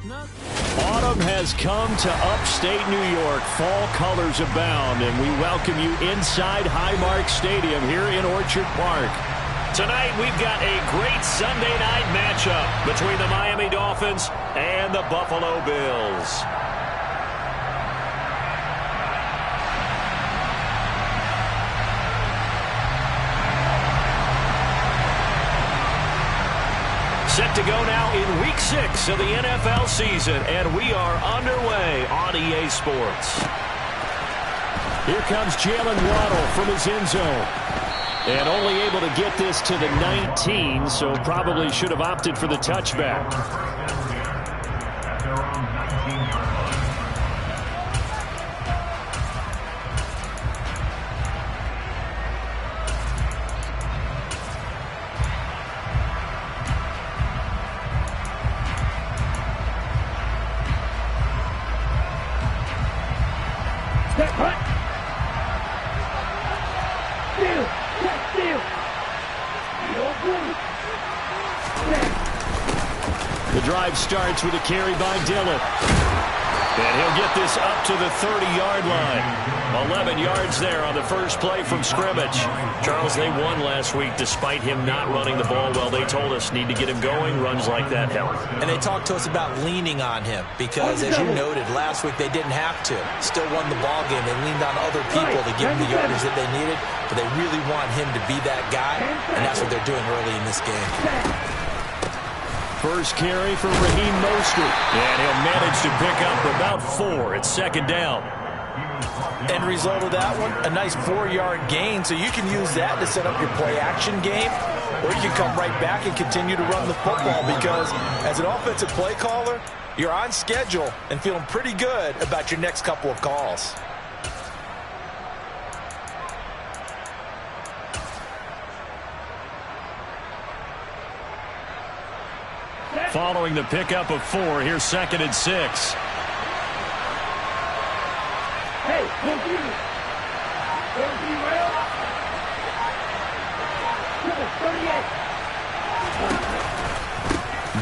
Autumn has come to upstate New York. Fall colors abound, and we welcome you inside Highmark Stadium here in Orchard Park. Tonight, we've got a great Sunday night matchup between the Miami Dolphins and the Buffalo Bills. Set to go now in Week 6 of the NFL season, and we are underway on EA Sports. Here comes Jalen Waddle from his end zone. And only able to get this to the 19, so probably should have opted for the touchback. The drive starts with a carry by Dillon. And he'll get this up to the 30-yard line. 11 yards there on the first play from scrimmage. Charles, they won last week despite him not running the ball well. They told us need to get him going. Runs like that help. And they talked to us about leaning on him because, as you noted, last week they didn't have to. Still won the ball game. They leaned on other people to give him the yardage that they needed, but they really want him to be that guy, and that's what they're doing early in this game. First carry for Raheem Mostert. And he'll manage to pick up about 4. It's second down. End result of that one, a nice 4-yard gain. So you can use that to set up your play-action game, or you can come right back and continue to run the football because as an offensive play caller, you're on schedule and feeling pretty good about your next couple of calls. Following the pickup of 4, here's second and 6. Hey,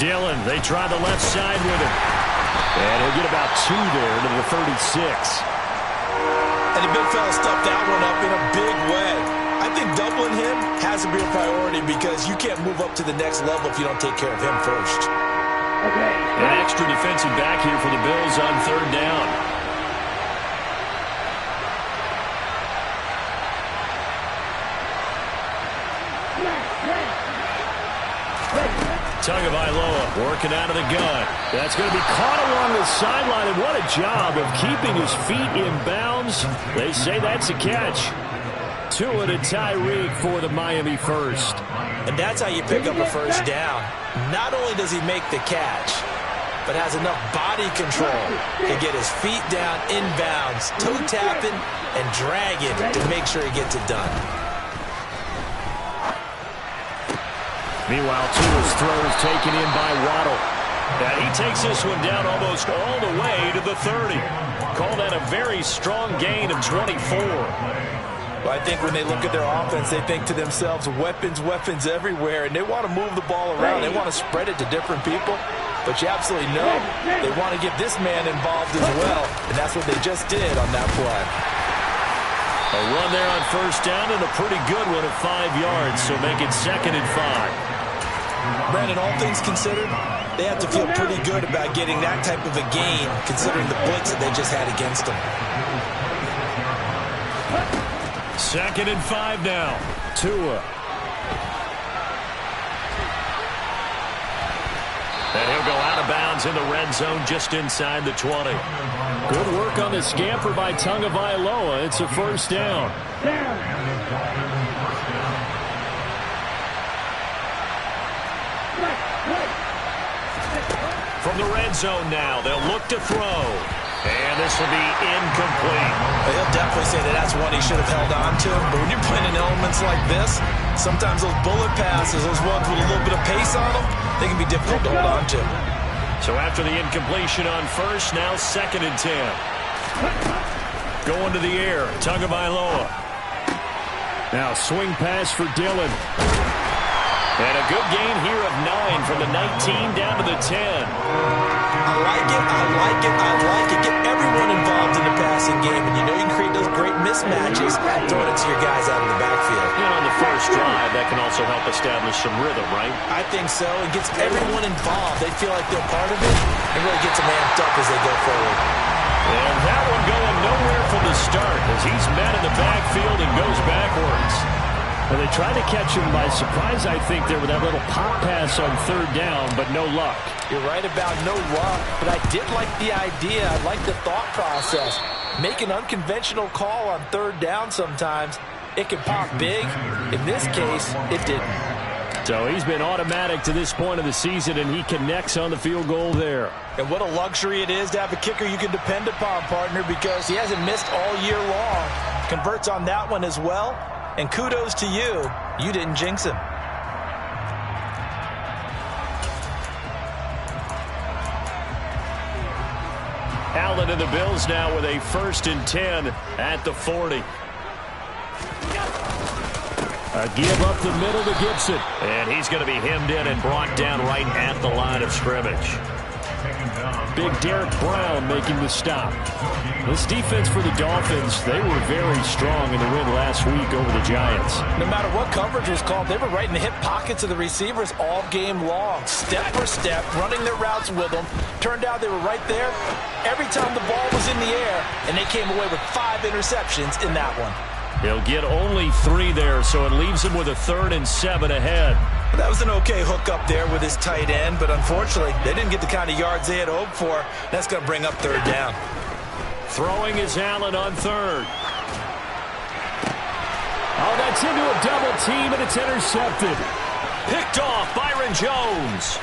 Dillon, they try the left side with him. And he'll get about 2 there to the 36. And the big fella stuffed that one up in a big way. I think doubling him has to be a priority because you can't move up to the next level if you don't take care of him first. An extra defensive back here for the Bills on third down. Tagovailoa working out of the gun. That's going to be caught along the sideline, and what a job of keeping his feet in bounds. They say that's a catch. Tua to Tyreek for the Miami first. And that's how you pick up a first down. Not only does he make the catch, but has enough body control to get his feet down inbounds, toe tapping and dragging to make sure he gets it done. Meanwhile, Tua's throw is taken in by Waddle. And he takes this one down almost all the way to the 30. Call that a very strong gain of 24. Well, I think when they look at their offense, they think to themselves, weapons, weapons everywhere, and they want to move the ball around. They want to spread it to different people, but you absolutely know they want to get this man involved as well, and that's what they just did on that play. A run there on first down and a pretty good one at 5 yards, so make it second and 5. Brandon, all things considered, they have to feel pretty good about getting that type of a gain considering the blitz that they just had against them. Second and 5 now. Tua. And he'll go out of bounds in the red zone just inside the 20. Good work on the scamper by Tagovailoa. It's a first down. From the red zone now, they'll look to throw. And this will be incomplete. He'll definitely say that that's one he should have held on to. But when you're playing in elements like this, sometimes those bullet passes, those ones with a little bit of pace on them, they can be difficult to hold on to. So after the incompletion on first, now second and 10. Going to the air, Tagovailoa. Now swing pass for Dillon. And a good gain here of 9 from the 19 down to the 10. I like I like it. I like it. Get everyone involved in the passing game. And you know you can create those great mismatches throwing it to your guys out of the backfield. And on the first drive, that can also help establish some rhythm, right? I think so. It gets everyone involved. They feel like they're part of it and really gets them amped up as they go forward. And that one going nowhere from the start as he's met in the backfield and goes backwards. Well, they tried to catch him by surprise, I think, there with that little pop pass on third down, but no luck. You're right about no luck, but I did like the idea. I like the thought process. Make an unconventional call on third down sometimes. It can pop big. In this case, it didn't. So he's been automatic to this point of the season, and he connects on the field goal there. And what a luxury it is to have a kicker you can depend upon, partner, because he hasn't missed all year long. Converts on that one as well. And kudos to you. You didn't jinx him. Allen and the Bills now with a 1st and 10 at the 40. A give up the middle to Gibson. And he's going to be hemmed in and brought down right at the line of scrimmage. Big Derek Brown making the stop. This defense for the Dolphins, they were very strong in the win last week over the Giants. No matter what coverage was called, they were right in the hip pockets of the receivers all game long. Step for step, running their routes with them. Turned out they were right there every time the ball was in the air, and they came away with 5 interceptions in that one. He'll get only 3 there, so it leaves him with a 3rd and 7 ahead. That was an okay hook up there with his tight end, but unfortunately, they didn't get the kind of yards they had hoped for. That's going to bring up 3rd down. Throwing is Allen on 3rd. Oh, that's into a double team, and it's intercepted. Picked off Byron Jones.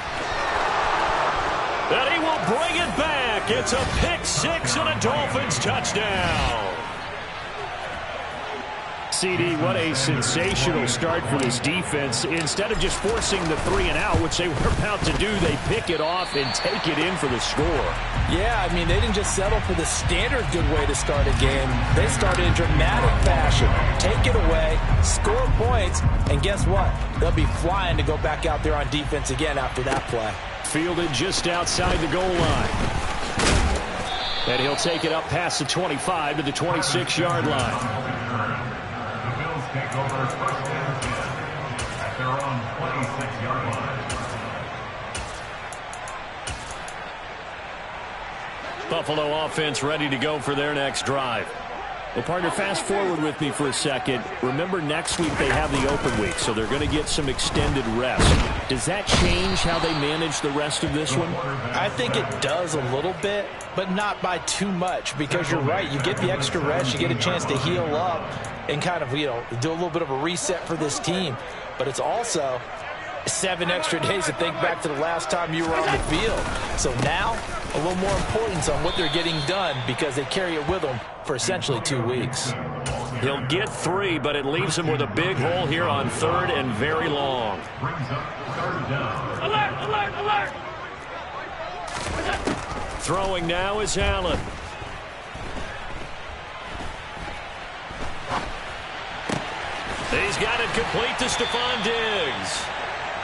And he will bring it back. It's a pick 6 and a Dolphins touchdown. CD, what a sensational start for this defense. Instead of just forcing the 3 and out, which they were about to do, they pick it off and take it in for the score. Yeah, I mean, they didn't just settle for the standard good way to start a game. They started in dramatic fashion. Take it away, score points, and guess what? They'll be flying to go back out there on defense again after that play. Fielded just outside the goal line. And he'll take it up past the 25 to the 26-yard line. Take over first and 10 at their own 26-yard line. Buffalo offense ready to go for their next drive. Well, partner, fast forward with me for a second. Remember, next week they have the open week, so they're going to get some extended rest. Does that change how they manage the rest of this one? I think it does a little bit, but not by too much, because you're right. You get the extra rest. You get a chance to heal up and kind of, you know, do a little bit of a reset for this team. But it's also 7 extra days to think back to the last time you were on the field. So now, a little more importance on what they're getting done because they carry it with them for essentially 2 weeks. He'll get 3, but it leaves him with a big hole here on 3rd and very long. Alert, alert, alert! Throwing now is Allen. He's got it complete to Stephon Diggs.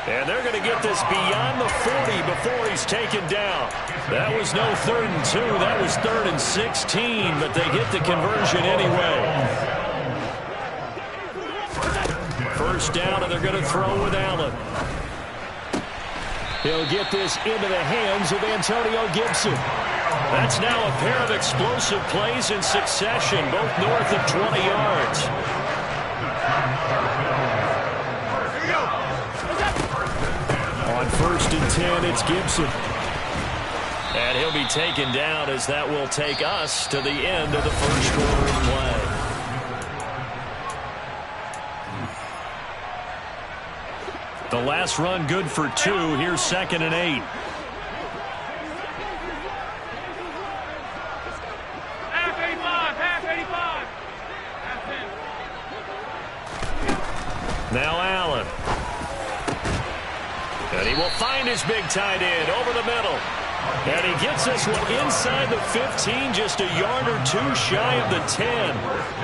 And they're going to get this beyond the 40 before he's taken down. That was no 3rd and 2. That was 3rd and 16, but they get the conversion anyway. First down, and they're going to throw with Allen. He'll get this into the hands of Antonio Gibson. That's now a pair of explosive plays in succession, both north of 20 yards. On 1st and 10, it's Gibson. And he'll be taken down as that will take us to the end of the first quarter of play. The last run good for 2. Here's 2nd and 8. Now Allen. And he will find his big tight end over the middle. And he gets this one inside the 15, just a yard or 2 shy of the 10.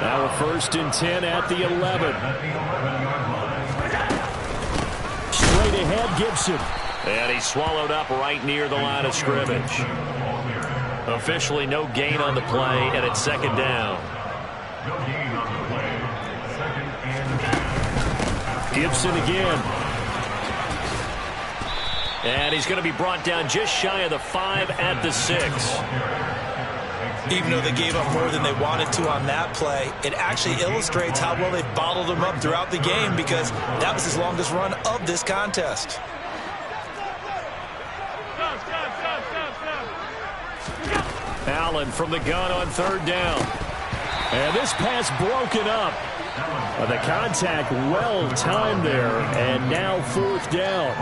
Now a 1st and 10 at the 11. Straight ahead, Gibson. And he's swallowed up right near the line of scrimmage. Officially no gain on the play, and it's second down. No gain on the play. Second and 10. Gibson again. And he's going to be brought down just shy of the 5 at the 6. Even though they gave up more than they wanted to on that play, it actually illustrates how well they bottled them up throughout the game, because that was his longest run of this contest. Allen from the gun on third down. And this pass broken up. The contact well timed there, and now fourth down.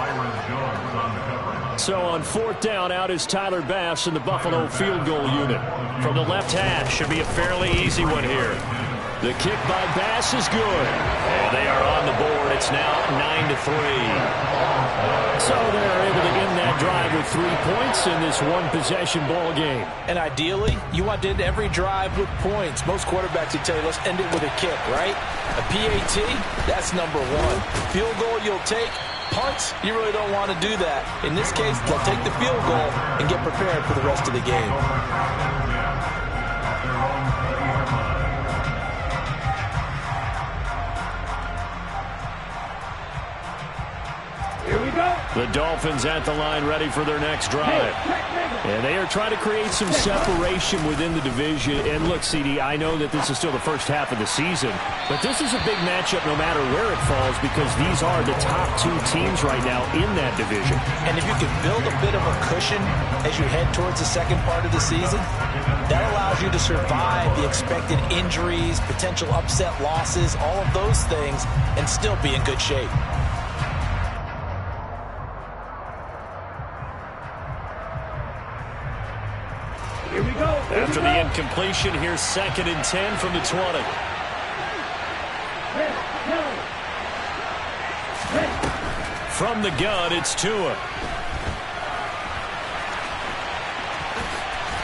So on fourth down, out is Tyler Bass in the Buffalo field goal unit. From the left hash, should be a fairly easy one here. The kick by Bass is good. And they are on the board. It's now 9-3. So they're able to end that drive with 3 points in this one-possession ball game. And ideally, you want to end every drive with points. Most quarterbacks would tell you, let's end it with a kick, right? A PAT, that's number one. Field goal you'll take. Punts, you really don't want to do that. In this case, they'll take the field goal and get prepared for the rest of the game. Here we go. The Dolphins at the line, ready for their next drive. And they are trying to create some separation within the division. And look, CD, I know that this is still the first half of the season, but this is a big matchup no matter where it falls, because these are the top 2 teams right now in that division. And if you can build a bit of a cushion as you head towards the second part of the season, that allows you to survive the expected injuries, potential upset losses, all of those things, and still be in good shape. Here we go. After the incompletion, here's second and 10 from the 20. From the gun, it's Tua.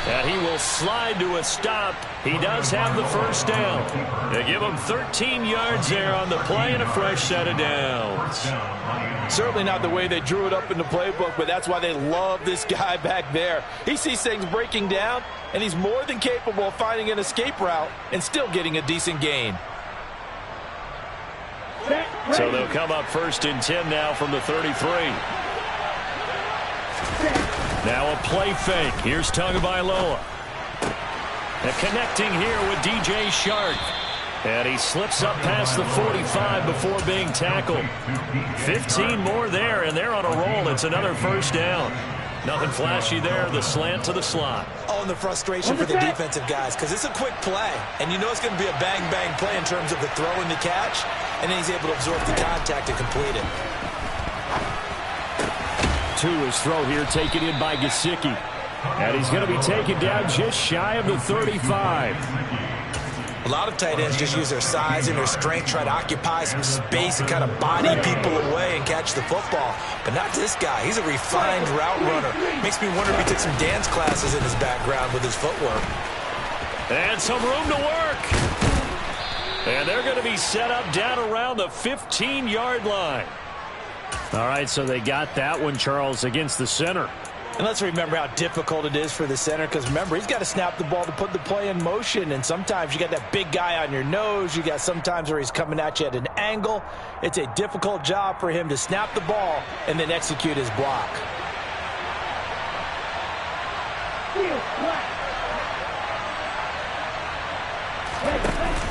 And he will slide to a stop. He does have the first down. They give him 13 yards there on the play and a fresh set of downs. Certainly not the way they drew it up in the playbook, but that's why they love this guy back there. He sees things breaking down, and he's more than capable of finding an escape route and still getting a decent gain. So they'll come up first and 10 now from the 33. Now a play fake. Here's Tagovailoa. And connecting here with DJ Shark. And he slips up past the 45 before being tackled. 15 more there, and they're on a roll. It's another first down. Nothing flashy there. The slant to the slot. Oh, and the frustration for the defensive guys, because it's a quick play. And you know it's going to be a bang-bang play in terms of the throw and the catch. And then he's able to absorb the contact and complete it. Tua's throw here taken in by Gesicki. And he's going to be taken down just shy of the 35. A lot of tight ends just use their size and their strength, try to occupy some space and kind of body people away and catch the football. But not this guy. He's a refined route runner. Makes me wonder if he took some dance classes in his background with his footwork. And some room to work. And they're going to be set up down around the 15-yard line. All right, so they got that one, Charles, against the center. And let's remember how difficult it is for the center, because remember, he's got to snap the ball to put the play in motion, and sometimes you got that big guy on your nose. You got sometimes where he's coming at you at an angle. It's a difficult job for him to snap the ball and then execute his block.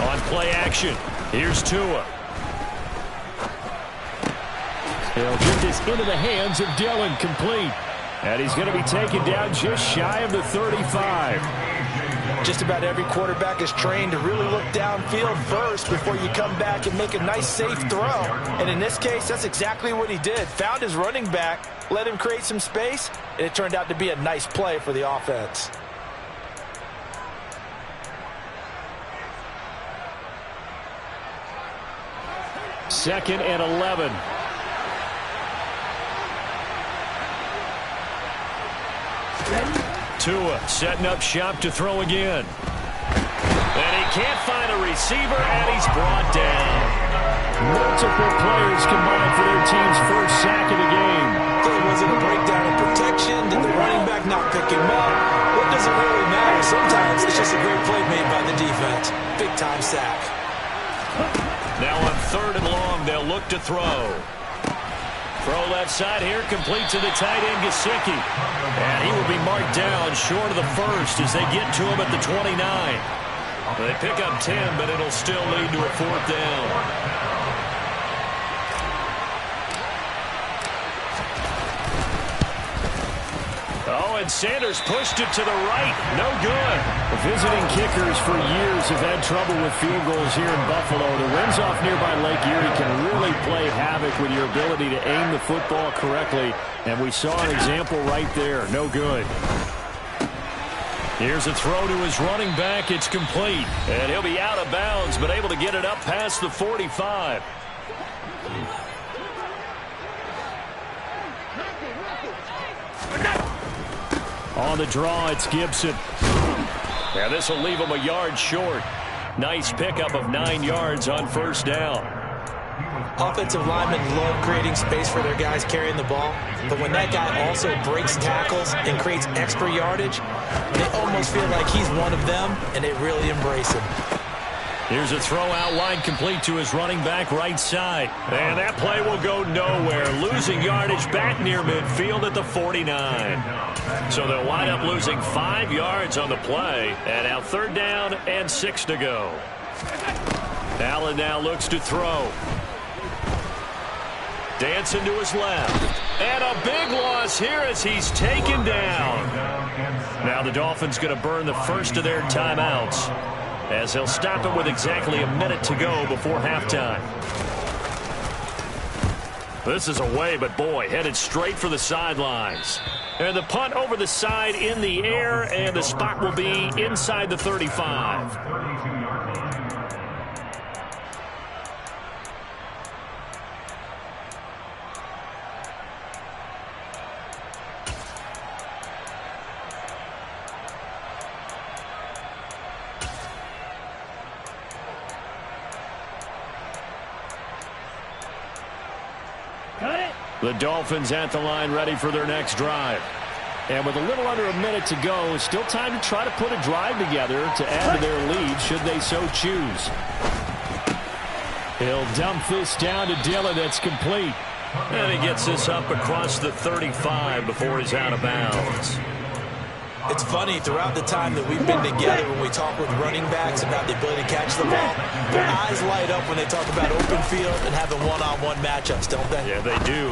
On play action, here's Tua. He'll get this into the hands of Dillon, complete. And he's going to be taken down just shy of the 35. Just about every quarterback is trained to really look downfield first before you come back and make a nice, safe throw. And in this case, that's exactly what he did. Found his running back, let him create some space, and it turned out to be a nice play for the offense. Second and 11. Tua setting up shop to throw again. And he can't find a receiver, and he's brought down. Multiple players combined for their team's first sack of the game. Was it a breakdown in protection? Did the running back not pick him up? What doesn't really matter. Sometimes it's just a great play made by the defense. Big-time sack. Now on 3rd and long, they'll look to throw. Throw left side here, complete to the tight end, Gesicki. And he will be marked down short of the first as they get to him at the 29. They pick up 10, but it'll still lead to a 4th down. Oh, and Sanders pushed it to the right. No good. The visiting kickers for years have had trouble with field goals here in Buffalo. The winds off nearby Lake Erie can really play havoc with your ability to aim the football correctly. And we saw an example right there. No good. Here's a throw to his running back. It's complete. And he'll be out of bounds, but able to get it up past the 45. On the draw, it's Gibson. Yeah, this will leave him a yard short. Nice pickup of 9 yards on 1st down. Offensive linemen love creating space for their guys carrying the ball, but when that guy also breaks tackles and creates extra yardage, they almost feel like he's one of them, and they really embrace him. Here's a throw out wide, complete to his running back right side. And that play will go nowhere. Losing yardage back near midfield at the 49. So they'll wind up losing 5 yards on the play. And now 3rd down and 6 to go. Allen now looks to throw. Dancing to his left. And a big loss here as he's taken down. Now the Dolphins going to burn the first of their timeouts, as they'll stop it with exactly a minute to go before halftime. This is away, but boy, headed straight for the sidelines. And the punt over the side in the air, and the spot will be inside the 35. The Dolphins at the line, ready for their next drive. And with a little under a minute to go, still time to try to put a drive together to add to their lead, should they so choose. He'll dump this down to Dillon. That's complete. And he gets this up across the 35 before he's out of bounds. It's funny, throughout the time that we've been together, when we talk with running backs about the ability to catch the ball, their eyes light up when they talk about open field and having one-on-one matchups, don't they? Yeah, they do.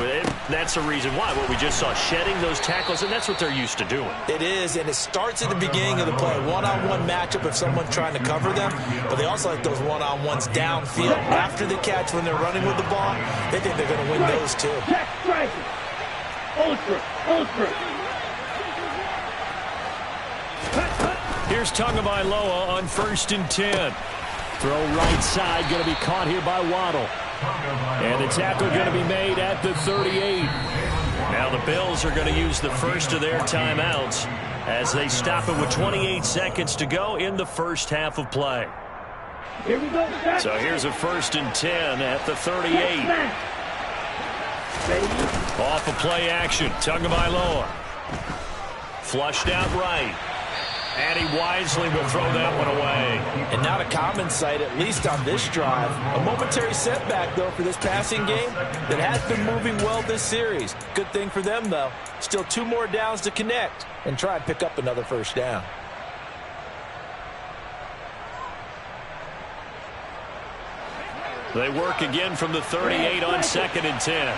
That's the reason why. What we just saw, shedding those tackles, and that's what they're used to doing. It is, and it starts at the beginning of the play. One-on-one matchup if someone's trying to cover them, but they also like those one-on-ones downfield. After the catch, when they're running with the ball, they think they're going to win those too. Here's Tagovailoa on 1st and 10. Throw right side, going to be caught here by Waddle. And the tackle going to be made at the 38. Now the Bills are going to use the first of their timeouts as they stop it with 28 seconds to go in the first half of play. Here we go. So here's a 1st and 10 at the 38. Off of play action, Tagovailoa. Flushed out right. And he wisely will throw that one away. And not a common sight, at least on this drive. A momentary setback, though, for this passing game that has been moving well this series. Good thing for them, though. Still 2 more downs to connect and try and pick up another 1st down. They work again from the 38 on 2nd and 10.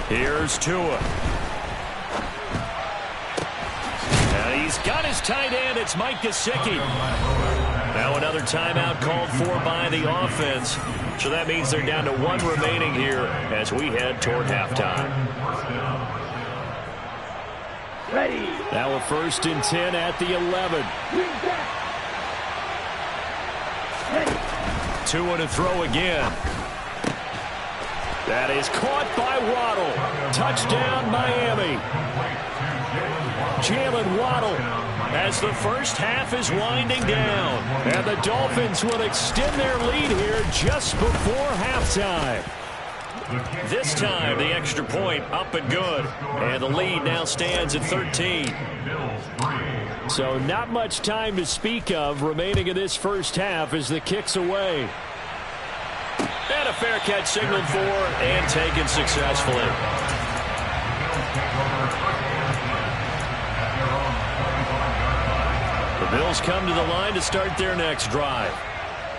Here's Tua. He's got his tight end. It's Mike Gesicki. Now another timeout called for by the offense. So that means they're down to 1 remaining here as we head toward halftime. Ready. Now a 1st and 10 at the 11. Tua to throw again. That is caught by Waddle. Touchdown, Miami. Jalen Waddle as the first half is winding down. And the Dolphins will extend their lead here just before halftime. This time, the extra point up and good. And the lead now stands at 13. So not much time to speak of remaining in this first half as the kick's away. And a fair catch signaled for and taken successfully. The Bills come to the line to start their next drive.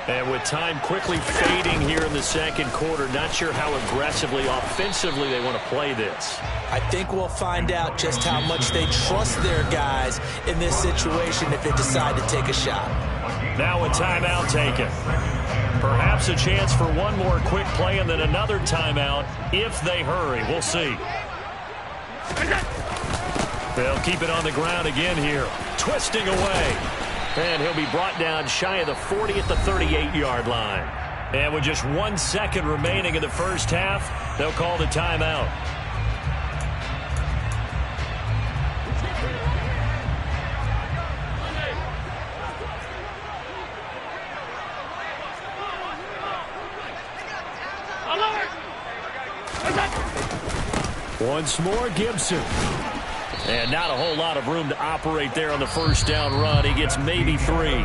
And with time quickly fading here in the second quarter, not sure how aggressively, offensively they want to play this. I think we'll find out just how much they trust their guys in this situation if they decide to take a shot. Now a timeout taken. Perhaps a chance for one more quick play and then another timeout if they hurry. We'll see. They'll keep it on the ground again here. Twisting away. And he'll be brought down shy of the 40 at the 38-yard line. And with just 1 second remaining in the first half, they'll call the timeout. Once more, Gibson. And not a whole lot of room to operate there on the first down run. He gets maybe 3.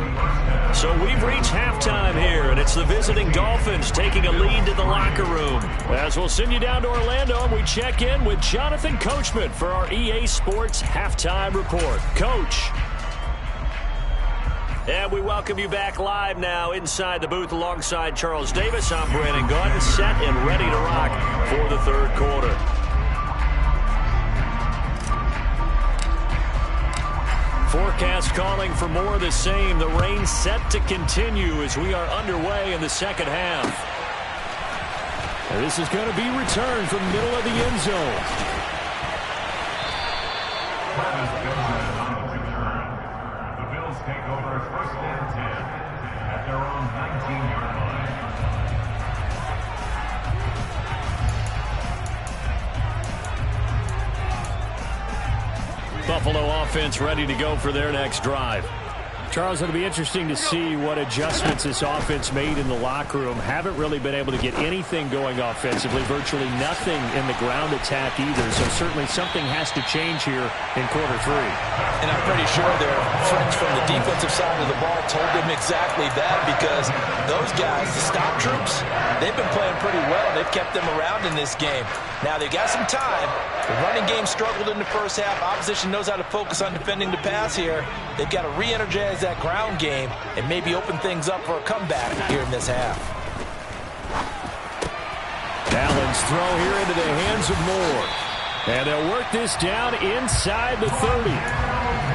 So we've reached halftime here, and it's the visiting Dolphins taking a lead to the locker room. As we'll send you down to Orlando, and we check in with Jonathan Coachman for our EA Sports Halftime Report. Coach. And we welcome you back live now inside the booth alongside Charles Davis. I'm Brandon Gunn, set and ready to rock for the third quarter. Forecast calling for more of the same. The rain set to continue as we are underway in the second half. And this is going to be returned from the middle of the end zone. The Bills take over first and 10 at their own 19-yard line. Buffalo offense ready to go for their next drive. Charles, it'll be interesting to see what adjustments this offense made in the locker room. Haven't really been able to get anything going offensively, virtually nothing in the ground attack either. So certainly something has to change here in quarter 3. And I'm pretty sure their friends from the defensive side of the ball told them exactly that, because those guys, the stop troops, they've been playing pretty well. They've kept them around in this game. Now they got some time. The running game struggled in the first half. Opposition knows how to focus on defending the pass here. They've got to re-energize that ground game and maybe open things up for a comeback here in this half. Allen's throw here into the hands of Moore. And they'll work this down inside the 30.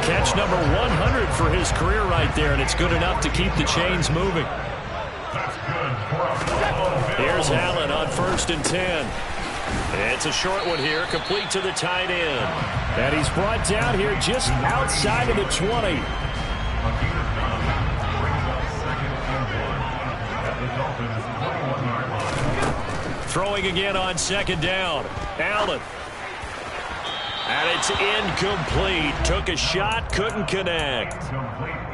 Catch number 100 for his career right there, and it's good enough to keep the chains moving. Here's Allen on 1st and 10. It's a short one here, complete to the tight end. And he's brought down here just outside of the 20. Throwing again on 2nd down. Allen. And it's incomplete. Took a shot, couldn't connect.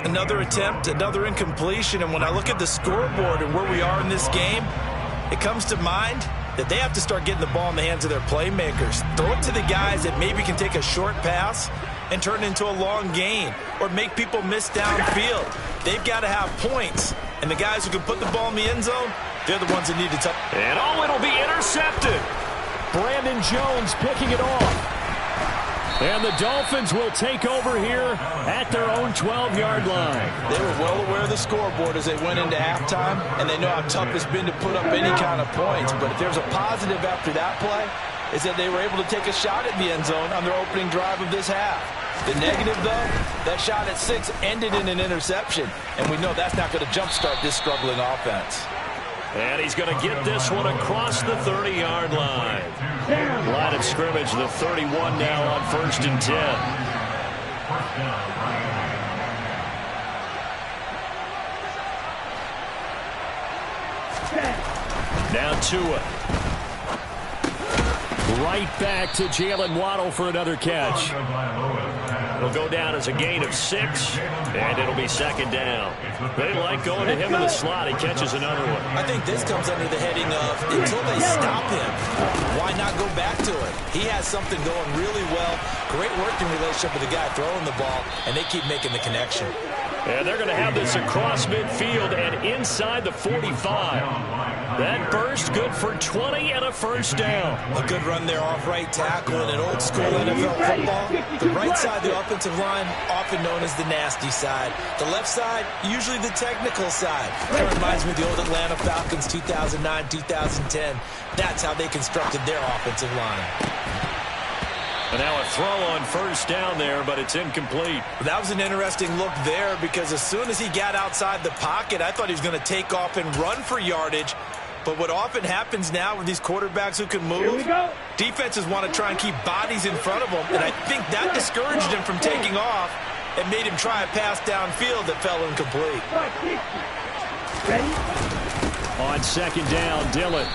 Another attempt, another incompletion. And when I look at the scoreboard and where we are in this game, it comes to mind that they have to start getting the ball in the hands of their playmakers. Throw it to the guys that maybe can take a short pass and turn it into a long gain or make people miss downfield. They've got to have points. And the guys who can put the ball in the end zone, they're the ones that need to touch. And it'll be intercepted. Brandon Jones picking it off. And the Dolphins will take over here at their own 12-yard line. They were well aware of the scoreboard as they went into halftime, and they know how tough it's been to put up any kind of points. But if there's a positive after that play, is that they were able to take a shot at the end zone on their opening drive of this half. The negative, though, that shot at 6 ended in an interception, and we know that's not going to jumpstart this struggling offense. And he's going to get this one across the 30-yard line. Line of scrimmage, the 31 now on 1st and 10. Now Tua. Right back to Jalen Waddle for another catch. It'll go down as a gain of 6, and it'll be second down. They like going to him in the slot. He catches another one. I think this comes under the heading of until they stop him, why not go back to it? He has something going really well. Great working relationship with the guy throwing the ball, and they keep making the connection. And they're going to have this across midfield and inside the 45. That burst good for 20 and a first down. A good run there off right tackle in an old school NFL football. The right side of the offensive line, often known as the nasty side. The left side, usually the technical side. That reminds me of the old Atlanta Falcons 2009, 2010. That's how they constructed their offensive line. And now a throw on first down there, but it's incomplete. That was an interesting look there because as soon as he got outside the pocket, I thought he was going to take off and run for yardage. But what often happens now with these quarterbacks who can move, defenses want to try and keep bodies in front of them. And I think that discouraged him from taking off and made him try a pass downfield that fell incomplete. On second down, Dillon.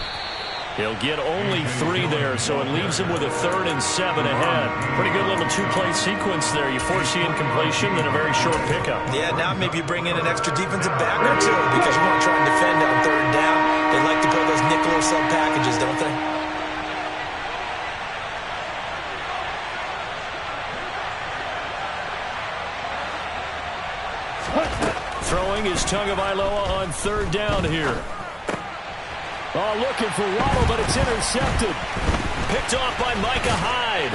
He'll get only 3 there, so it leaves him with a 3rd and 7 ahead. Pretty good little 2-play sequence there. You force the incompletion, then a very short pickup. Yeah, now maybe you bring in an extra defensive back or two because you want to try and defend on 3rd down. They like to play those nickel or sub packages, don't they? Throwing is Tagovailoa on 3rd down here. Oh, looking for Waddle, but it's intercepted. Picked off by Micah Hyde.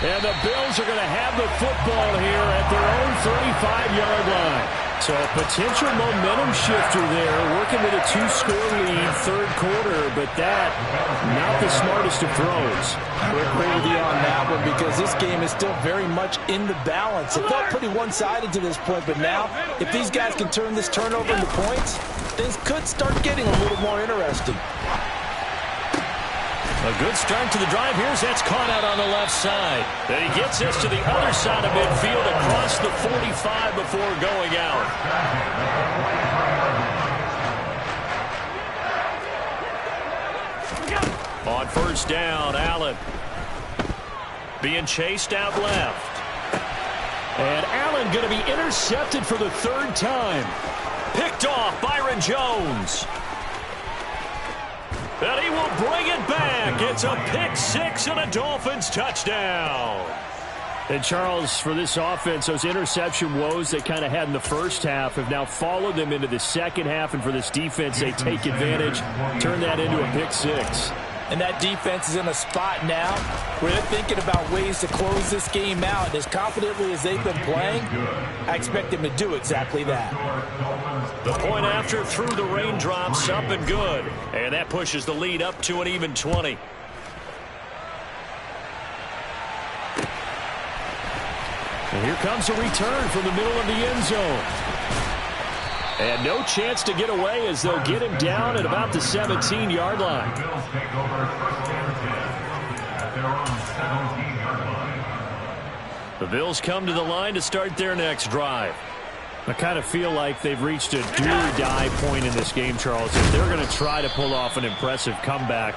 And the Bills are going to have the football here at their own 35-yard line. So a potential momentum shifter there, working with a 2-score lead, 3rd quarter, but that, not the smartest of throws. I agree with you on that one because this game is still very much in the balance. It felt pretty one-sided to this point, but now, if these guys can turn this turnover into points, things could start getting a little more interesting. A good start to the drive. Here's that's caught out on the left side. Then he gets us to the other side of midfield across the 45 before going out. On first down, Allen being chased out left. And Allen going to be intercepted for the 3rd time. Picked off Byron Jones. And he will bring it back. It's a pick 6 and a Dolphins touchdown. And Charles, for this offense, those interception woes they kind of had in the first half have now followed them into the second half. And for this defense, they take advantage, turn that into a pick 6. And that defense is in a spot now where they're thinking about ways to close this game out. And as confidently as they've been playing, I expect them to do exactly that. The point after through the raindrops, up and good. And that pushes the lead up to an even 20. And here comes a return from the middle of the end zone. And no chance to get away as they'll get him down at about the 17-yard line. Bills take over 1st and 10 at their own 17-yard line. The Bills come to the line to start their next drive. I kind of feel like they've reached a do-or-die point in this game, Charles. If they're going to try to pull off an impressive comeback,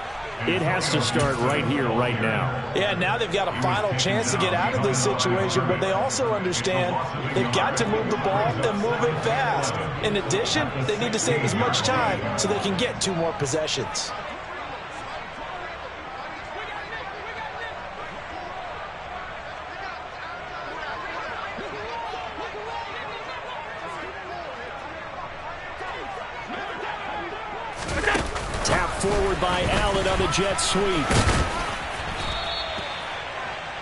it has to start right here, right now. Yeah, now they've got a final chance to get out of this situation, but they also understand they've got to move the ball and move it fast. In addition, they need to save as much time so they can get 2 more possessions. Forward by Allen on the jet sweep.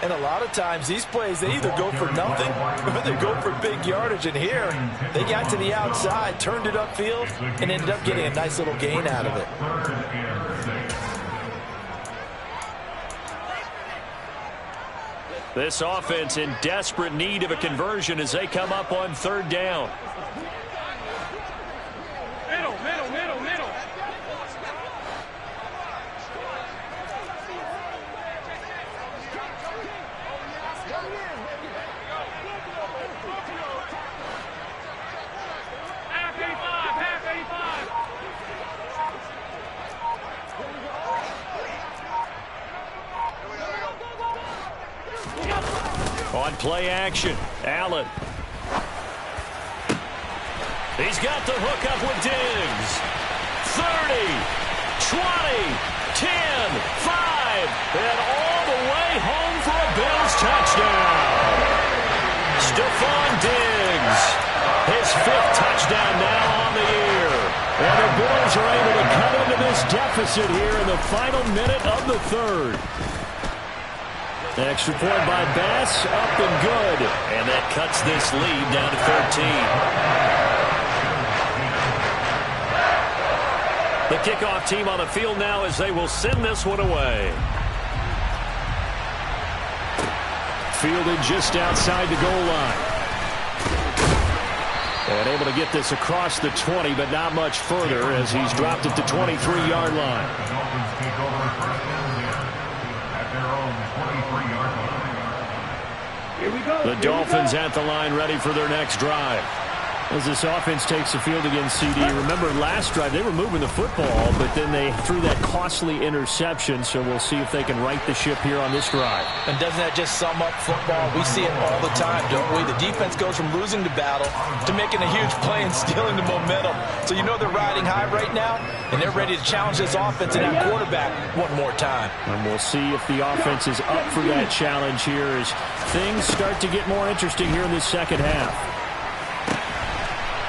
And a lot of times these plays, they either go for nothing or they go for big yardage. And here, they got to the outside, turned it upfield, and ended up getting a nice little gain out of it. This offense in desperate need of a conversion as they come up on 3rd down. Middle. On play action. Allen. He's got the hook up with Diggs. 30, 20, 10, 5, and all the way home for a Bills touchdown. Stephon Diggs, his 5th touchdown now on the year. And the Bills are able to cut into this deficit here in the final minute of the 3rd. Extra point by Bass, up and good. And that cuts this lead down to 13. The kickoff team on the field now as they will send this one away. Fielded just outside the goal line. And able to get this across the 20, but not much further as he's dropped it to 23-yard line. The Dolphins take over first down at their own 23-yard line. Here we go. The Dolphins at the line ready for their next drive. As this offense takes the field against CD, remember last drive they were moving the football, but then they threw that costly interception, so we'll see if they can right the ship here on this drive. And doesn't that just sum up football? We see it all the time, don't we? The defense goes from losing the battle to making a huge play and stealing the momentum. So you know they're riding high right now, and they're ready to challenge this offense and that quarterback one more time. And we'll see if the offense is up for that challenge here as things start to get more interesting here in this second half.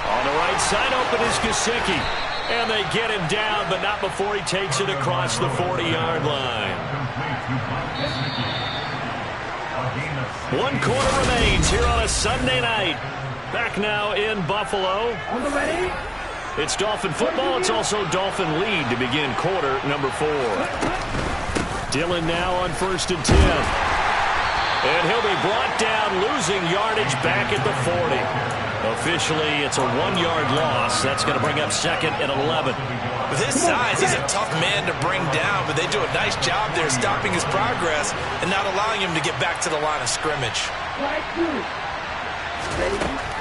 On the right side open is Gesicki. And they get him down, but not before he takes it across the 40-yard line. 1 quarter remains here on a Sunday night. Back now in Buffalo. On the ready. It's Dolphin football. It's also Dolphin lead to begin quarter number 4. Dillon now on 1st and 10. And he'll be brought down, losing yardage back at the 40. Officially, it's a 1-yard loss. That's going to bring up 2nd and 11. With his size, he's a tough man to bring down, but they do a nice job there stopping his progress and not allowing him to get back to the line of scrimmage.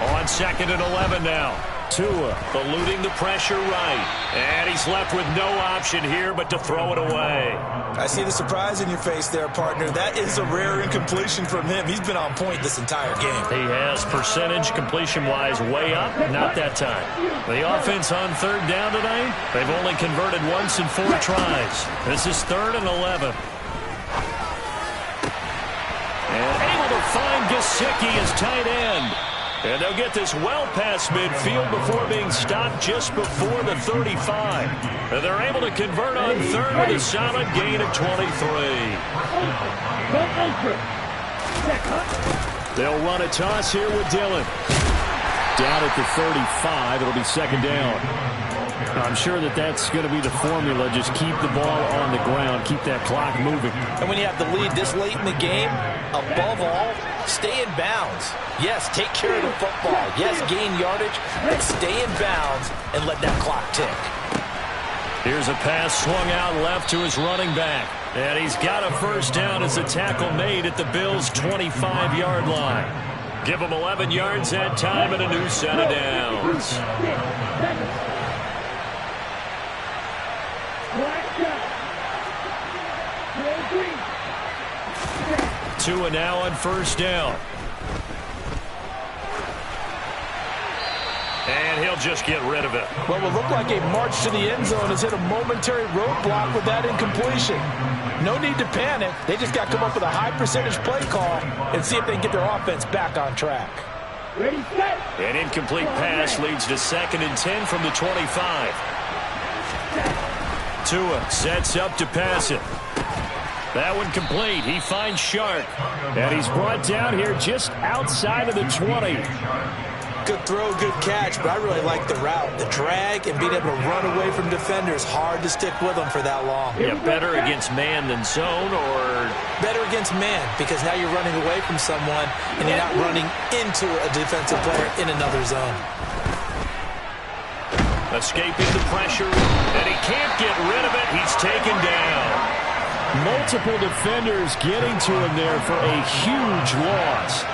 On 2nd and 11 now. Tua eluding the pressure right. And he's left with no option here but to throw it away. I see the surprise in your face there, partner. That is a rare incompletion from him. He's been on point this entire game. He has percentage completion-wise way up. Not that time. The offense on 3rd down tonight, they've only converted once in 4 tries. This is 3rd and 11. And able to find Gesicki as tight end. And they'll get this well past midfield before being stopped just before the 35. And they're able to convert on 3rd with a solid gain of 23. They'll run a toss here with Dillon. Down at the 35, it'll be 2nd down. I'm sure that that's going to be the formula. Just keep the ball on the ground. Keep that clock moving. And when you have the lead this late in the game, above all, stay in bounds. Yes, take care of the football. Yes, gain yardage, but stay in bounds and let that clock tick. Here's a pass swung out left to his running back. And he's got a 1st down as the tackle made at the Bills' 25-yard line. Give him 11 yards that time and a new set of downs. Tua now on 1st down. And he'll just get rid of it. Well, it looked like a march to the end zone has hit a momentary roadblock with that incompletion. No need to panic. They just got to come up with a high percentage play call and see if they can get their offense back on track. Ready, set. An incomplete pass leads to 2nd and 10 from the 25. Tua sets up to pass it. That one complete. He finds Shark. And he's brought down here just outside of the 20. Good throw, good catch, but I really like the route. The drag and being able to run away from defenders, hard to stick with them for that long. Yeah, better against man than zone, or better against man, because now you're running away from someone and you're not running into a defensive player in another zone. Escaping the pressure, and he can't get rid of it. He's taken down. Multiple defenders getting to him there for a huge loss.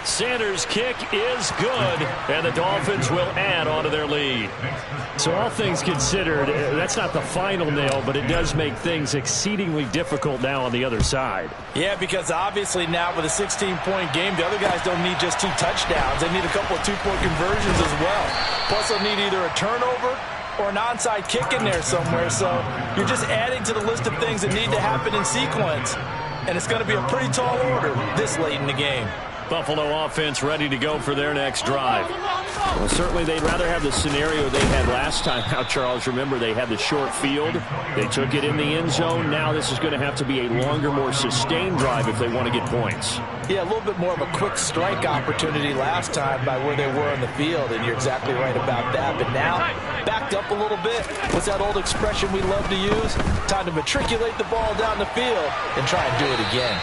Sanders' kick is good, and the Dolphins will add on to their lead. So all things considered, that's not the final nail, but it does make things exceedingly difficult now on the other side. Yeah, because obviously now with a 16-point game, the other guys don't need just 2 touchdowns. They need a couple of 2-point conversions as well. Plus, they'll need either a turnover or an onside kick in there somewhere. So you're just adding to the list of things that need to happen in sequence. And it's going to be a pretty tall order this late in the game. Buffalo offense ready to go for their next drive. Well, certainly they'd rather have the scenario they had last time out, Charles. Remember, they had the short field. They took it in the end zone. Now this is going to have to be a longer, more sustained drive if they want to get points. Yeah, a little bit more of a quick strike opportunity last time by where they were in the field, and you're exactly right about that. But now, backed up a little bit. What's that old expression we love to use? Time to matriculate the ball down the field and try and do it again.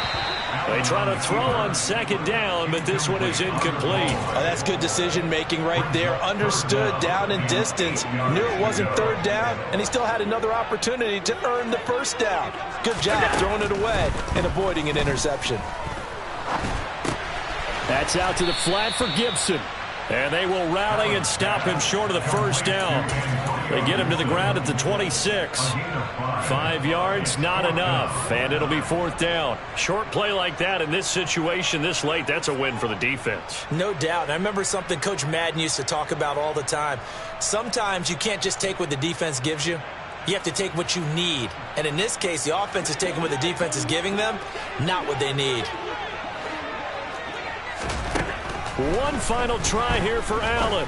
They try to throw on second down, but this one is incomplete. Oh, that's good decision-making right there. Understood down and distance. Knew it wasn't third down, and he still had another opportunity to earn the first down. Good job throwing it away and avoiding an interception. That's out to the flat for Gibson. And they will rally and stop him short of the first down. They get him to the ground at the 26. 5 yards, not enough. And it'll be fourth down. Short play like that in this situation this late, that's a win for the defense. No doubt. And I remember something Coach Madden used to talk about all the time. Sometimes you can't just take what the defense gives you. You have to take what you need. And in this case, the offense is taking what the defense is giving them, not what they need. One final try here for Allen.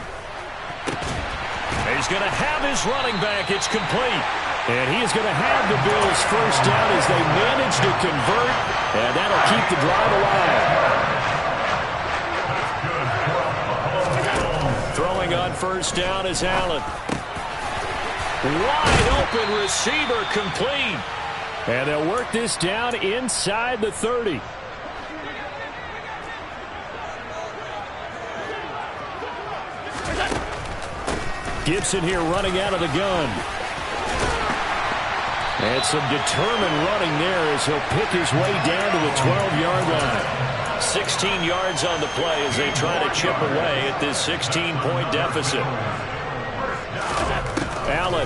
He's going to have his running back. It's complete. And he is going to have the Bills first down as they manage to convert. And that'll keep the drive alive. Throwing on first down is Allen. Wide open receiver complete. And they'll work this down inside the 30. Gibson here running out of the gun. And some determined running there as he'll pick his way down to the 12-yard line. 16 yards on the play as they try to chip away at this 16-point deficit. Allen.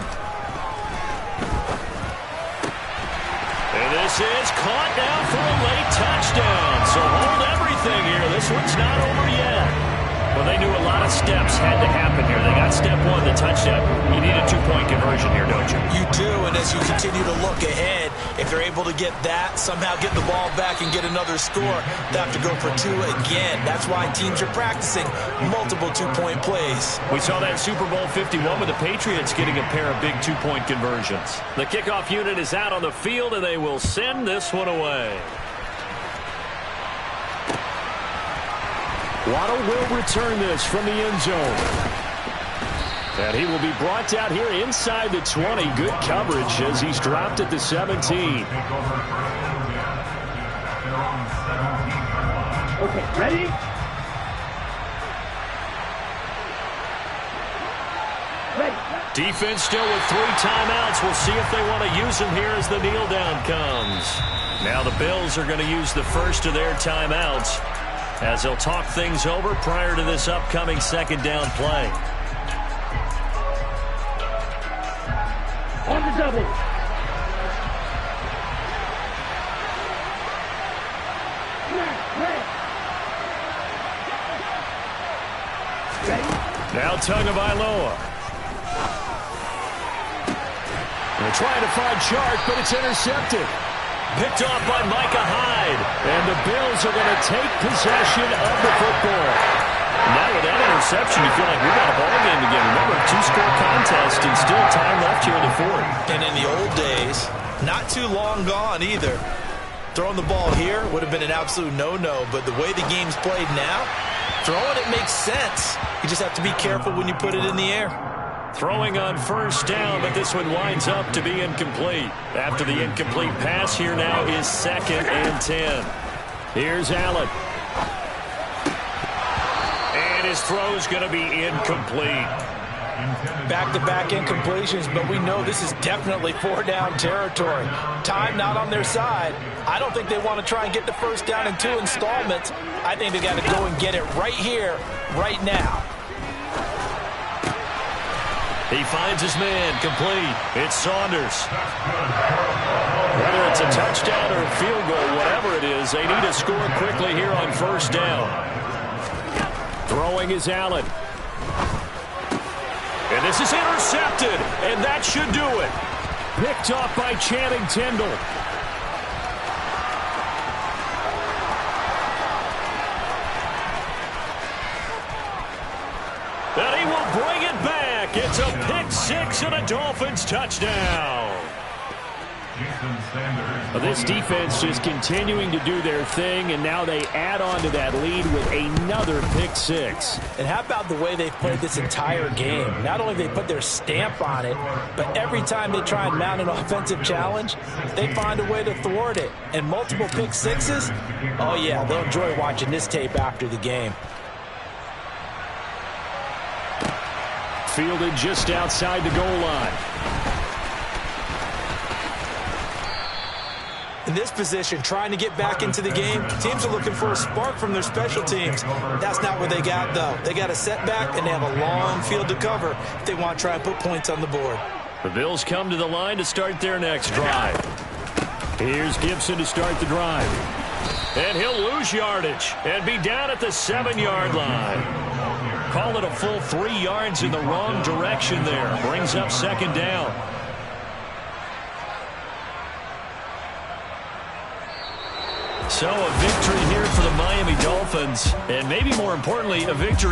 And this is caught now for a late touchdown. So hold everything here. This one's not over yet. Well, they knew a lot of steps had to happen here. They got step one, the touchdown. You need a 2-point conversion here, don't you? You do, and as you continue to look ahead, if they're able to get that, somehow get the ball back and get another score, they have to go for 2 again. That's why teams are practicing multiple 2-point plays. We saw that Super Bowl 51 with the Patriots getting a pair of big 2-point conversions. The kickoff unit is out on the field, and they will send this one away. Waddle will return this from the end zone. And he will be brought down here inside the 20. Good coverage as he's dropped at the 17. Okay, ready? Ready. Defense still with 3 timeouts. We'll see if they want to use them here as the kneel down comes. Now the Bills are going to use the first of their timeouts as they'll talk things over prior to this upcoming second down play. On the double. Ready. Now Tagovailoa. They're trying to find Chark, but it's intercepted. Picked off by Micah Hyde. And the Bills are going to take possession of the football. Now with that interception, you feel like we got a ball game again. Remember, 2-score contest and still time left here in the fourth. And in the old days, not too long gone either. Throwing the ball here would have been an absolute no-no. But the way the game's played now, throwing it makes sense. You just have to be careful when you put it in the air. Throwing on first down, but this one winds up to be incomplete. After the incomplete pass, here now is 2nd and 10. Here's Allen. And his throw's going to be incomplete. Back-to-back incompletions, but we know this is definitely 4-down territory. Time not on their side. I don't think they want to try and get the first down in 2 installments. I think they got to go and get it right here, right now. He finds his man, complete. It's Saunders. Whether it's a touchdown or a field goal, whatever it is, they need to score quickly here on first down. Throwing is Allen. And this is intercepted, and that should do it. Picked off by Channing Tindall. And he will bring it back. It's a pick six and a Dolphins touchdown. This defense just continuing to do their thing, and now they add on to that lead with another pick six. And how about the way they've played this entire game? Not only have they put their stamp on it, but every time they try and mount an offensive challenge, they find a way to thwart it. And multiple pick sixes, oh yeah, they'll enjoy watching this tape after the game. Fielded just outside the goal line. In this position, trying to get back into the game, teams are looking for a spark from their special teams. That's not what they got, though. They got a setback, and they have a long field to cover if they want to try and put points on the board. The Bills come to the line to start their next drive. Here's Gibson to start the drive. And he'll lose yardage and be down at the 7-yard line. Call it a full 3 yards in the wrong direction there. Brings up second down. So a victory here for the Miami Dolphins, and maybe more importantly, a victory